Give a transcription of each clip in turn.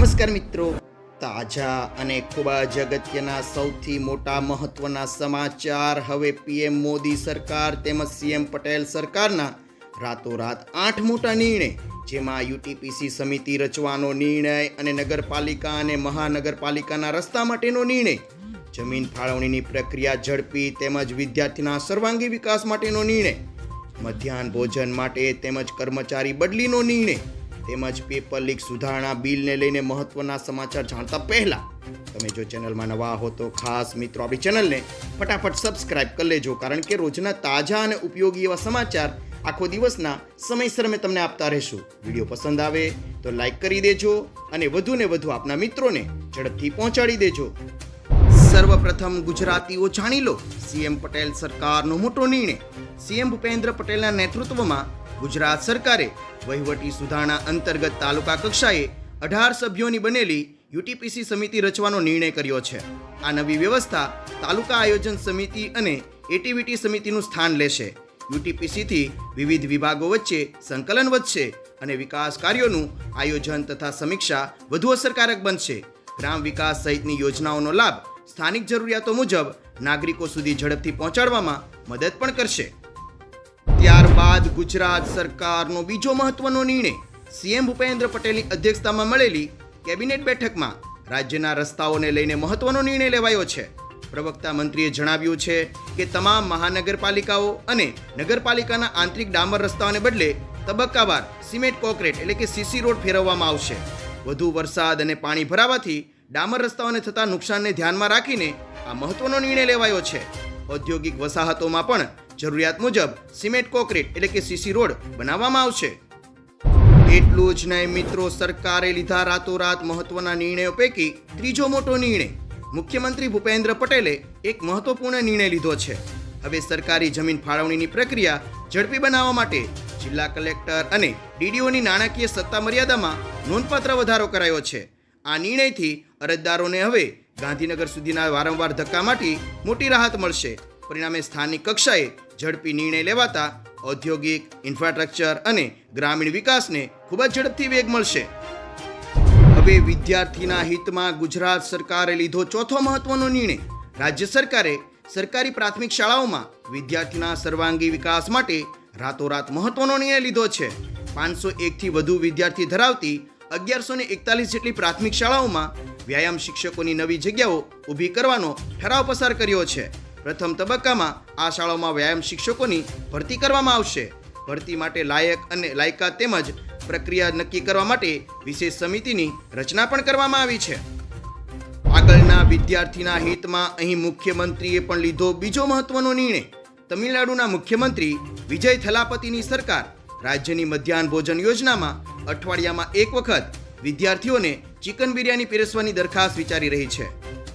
નમસ્કાર મિત્રો, તાજા અને ખૂબ જ અગત્યના સૌથી મોટા મહત્વના સમાચાર. હવે પીએમ મોદી સરકાર તેમજ સીએમ પટેલ સરકારના રાતોરાત 8 મોટા નિર્ણય, જેમાં યુટીપીસી સમિતિ રચવાનો નિર્ણય અને નગરપાલિકા અને મહાનગરપાલિકાના રસ્તા માટેનો નિર્ણય, જમીન ફાળવણીની પ્રક્રિયા ઝડપી તેમજ વિદ્યાર્થીના સર્વાંગી વિકાસ માટેનો નિર્ણય, મધ્યાહન ભોજન માટે તેમજ કર્મચારી બદલીનો નિર્ણય તેમજ પેપર લીક સુધારણા બિલને લઈને મહત્વના સમાચાર જાણતા પહેલા તમે જો ચેનલમાં નવા હો તો ખાસ મિત્રો આપણી ચેનલને ફટાફટ સબસ્ક્રાઇબ કરી લેજો, કારણ કે રોજના તાજા અને ઉપયોગી એવા સમાચાર આખો દિવસના સમયસર અમે તમને આપતા રહીશું. વિડીયો પસંદ આવે તો લાઈક કરી દેજો અને વધુને વધુ આપના મિત્રોને ઝડપથી પહોંચાડી દેજો. સર્વપ્રથમ ગુજરાતીઓ જાણી લો સીએમ પટેલ સરકારનો મોટો નિર્ણય. સીએમ ભૂપેન્દ્ર પટેલના નેતૃત્વમાં ગુજરાત સરકારે વહીવટી સુધારણા અંતર્ગત તાલુકા કક્ષાએ 18 સભ્યોની બનેલી યુટીપીસી સમિતિ રચવાનો નિર્ણય કર્યો છે. આ નવી વ્યવસ્થા તાલુકા આયોજન સમિતિ અને એટીવીટી સમિતિનું સ્થાન લેશે. યુટીપીસીથી વિવિધ વિભાગો વચ્ચે સંકલન વધશે અને વિકાસ કાર્યોનું આયોજન તથા સમીક્ષા વધુ અસરકારક બનશે. ગ્રામ વિકાસ સહિતની યોજનાઓનો લાભ સ્થાનિક જરૂરિયાતો મુજબ નાગરિકો સુધી ઝડપથી પહોંચાડવામાં મદદ પણ કરશે. ત્યારબાદ ગુજરાત સરકારનો બીજો મહત્વનો નિર્ણય. સીએમ ભૂપેન્દ્ર પટેલની અધ્યક્ષતામાં મળેલી કેબિનેટ બેઠકમાં રાજ્યના રસ્તાઓને લઈને મહત્વનો નિર્ણય લેવાયો છે. પ્રવક્તા મંત્રીએ જણાવ્યું છે કે તમામ મહાનગરપાલિકાઓ અને નગરપાલિકાના આંતરિક ડામર રસ્તાઓને બદલે તબક્કાવાર સિમેન્ટ કોન્ક્રીટ એટલે કે સીસી રોડ ફેરવવામાં આવશે. વધુ વરસાદ અને પાણી ભરાવાથી ડામર રસ્તાઓને થતા નુકસાનને ધ્યાનમાં રાખીને આ મહત્વનો નિર્ણય લેવાયો છે. ઔદ્યોગિક વસાહતોમાં પણ જરૂરિયાત મુજબ સિમેન્ટ કોન્ક્રીટ એટલે કે સીસી રોડ બનાવવામાં આવશે. એટલું જ નહીં મિત્રો, સરકારે લીધા રાતોરાત મહત્વના નિર્ણયો પૈકી ત્રીજો મોટો નિર્ણય. મુખ્યમંત્રી ભૂપેન્દ્ર પટેલે એક મહત્વપૂર્ણ નિર્ણય લીધો છે. હવે સરકારી જમીન ફાળવણીની પ્રક્રિયા ઝડપી બનાવવા માટે જિલ્લા કલેક્ટર અને ડીડીઓની નાણાકીય સત્તા મર્યાદામાં નોંધપાત્ર વધારો કરાયો છે. આ નિર્ણયથી અરજદારોને હવે ગાંધીનગર સુધીના વારંવાર ધક્કામાંથી મોટી રાહત મળશે. પરિણામે સ્થાનિક કક્ષાએ ઝડપી નિર્ણય લેવાતા ઔદ્યોગિક, ઇન્ફ્રાસ્ટ્રક્ચર અને ગ્રામીણ વિકાસને ખૂબ જ ઝડપથી વેગ મળશે. હવે વિદ્યાર્થીના હિતમાં ગુજરાત સરકારે લીધો ચોથો મહત્વનો નિર્ણય. રાજ્ય સરકારે સરકારી પ્રાથમિક શાળાઓમાં વિદ્યાર્થીના સર્વાંગી વિકાસ માટે રાતોરાત મહત્વનો નિર્ણય લીધો છે. 501થી વધુ વિદ્યાર્થી ધરાવતી 1141 જેટલી પ્રાથમિક શાળાઓમાં વ્યાયામ શિક્ષકોની નવી જગ્યાઓ ઊભી કરવાનો ઠરાવ પસાર કર્યો છે. પ્રથમ તબક્કામાં આ શાળાઓમાં વ્યાયામ શિક્ષકોની ભરતી કરવામાં આવશે. ભરતી માટે લાયકાત તેમજ પ્રક્રિયા નક્કી કરવા માટે વિશેષ સમિતિની રચના પણ કરવામાં આવી છે. આગળના વિદ્યાર્થીના હિતમાં અહીં મુખ્યમંત્રીએ પણ લીધો બીજો મહત્વનો નિર્ણય. તમિલનાડુના મુખ્યમંત્રી વિજય થલાપતિની સરકાર રાજ્યની મધ્યાહન ભોજન યોજનામાં અઠવાડિયામાં એક વખત વિદ્યાર્થીઓને ચિકન બિરયાની પીરસવાની દરખાસ્ત વિચારી રહી છે.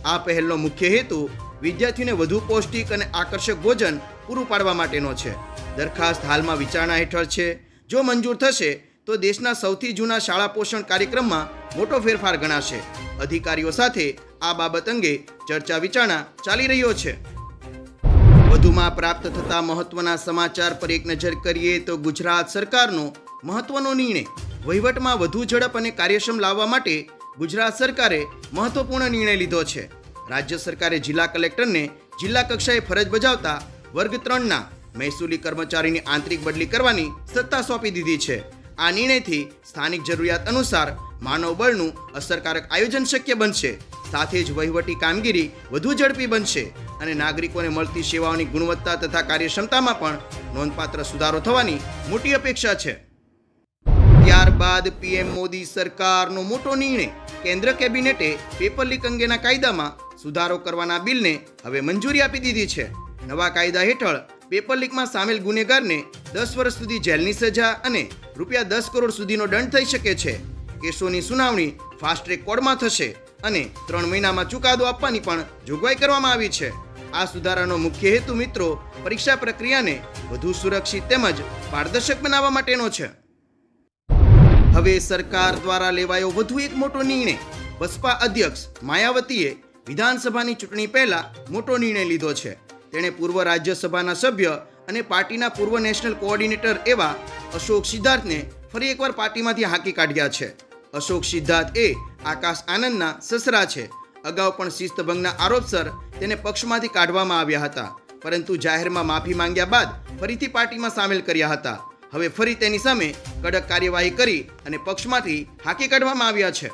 આ પહેલનો મુખ્ય હેતુ વિદ્યાર્થીઓને વધુ પૌષ્ટિક અને આકર્ષક ભોજન પૂરું પાડવા માટેનો છે. દરખાસ્ત હાલમાં વિચારણા હેઠળ છે. જો મંજૂર થશે તો દેશના સૌથી જૂના શાળા પોષણ કાર્યક્રમમાં મોટો ફેરફાર ગણાશે. અધિકારીઓ સાથે આ બાબત અંગે ચર્ચા વિચારણા ચાલી રહ્યો છે. વધુમાં પ્રાપ્ત થતા મહત્વના સમાચાર પર એક નજર કરીએ તો ગુજરાત સરકારનો મહત્વનો નિર્ણય. વહીવટમાં વધુ ઝડપ અને કાર્યક્ષમ લાવવા માટે ગુજરાત સરકારે મહત્વપૂર્ણ નિર્ણય લીધો છે. રાજ્ય સરકારે જિલ્લા કલેક્ટરને જિલ્લા કક્ષાએ ફરજ બજાવતા વર્ગ 3ના મહેસૂલી કર્મચારીની આંતરિક બદલી કરવાની સત્તા સોંપી દીધી છે. આ નિર્ણયથી સ્થાનિક જરૂરિયાત અનુસાર માનવબળનું અસરકારક આયોજન શક્ય બનશે. સાથે જ વહીવટી કામગીરી વધુ ઝડપી બનશે અને નાગરિકોને મળતી સેવાઓની ગુણવત્તા તથા કાર્યક્ષમતામાં પણ નોંધપાત્ર સુધારો થવાની મોટી અપેક્ષા છે. ત્યારબાદ પીએમ મોદી સરકારનો મોટો નિર્ણય. કેન્દ્ર કેબિનેટે પેપર લીક અંગેના કાયદામાં સુધારો કરવાના બિલને હવે મંજૂરી આપી દીધી છે. નવા કાયદા હેઠળ પેપર લીકમાં સામેલ ગુનેગારને 10 વર્ષ સુધી જેલની સજા અને ₹10 કરોડ સુધીનો દંડ થઈ શકે છે. કેસોની સુનાવણી ફાસ્ટ ટ્રેક કોર્ટમાં થશે અને 3 મહિનામાં ચુકાદો આપવાની પણ જોગવાઈ કરવામાં આવી છે. આ સુધારાનો મુખ્ય હેતુ મિત્રો પરીક્ષા પ્રક્રિયાને વધુ સુરક્ષિત તેમજ પારદર્શક બનાવવા માટેનો છે. હવે સરકાર દ્વારા લેવાયો વધુ એક મોટો નિર્ણય. બસપા અધ્યક્ષ માયાવતીએ વિધાનસભાની ચૂંટણી પહેલા મોટો નિર્ણય લીધો છે. તેણે પૂર્વ રાજ્યસભાના સભ્ય અને પાર્ટીના પૂર્વ નેશનલ કોઓર્ડિનેટર એવા અશોક સિદ્ધાર્થને ફરી એકવાર પાર્ટીમાંથી હાંકી કાઢ્યા છે. અશોક સિદ્ધાર્થ એ આકાશ આનંદના સસરા છે. અગાઉ પણ શિસ્તભંગના આરોપસર તેને પક્ષમાંથી કાઢવામાં આવ્યા હતા, પરંતુ જાહેરમાં માફી માંગ્યા બાદ ફરીથી પાર્ટીમાં સામેલ કર્યા હતા. હવે ફરી તેની સામે કડક કાર્યવાહી કરી અને પક્ષમાંથી હાંકી કાઢવામાં આવ્યા છે.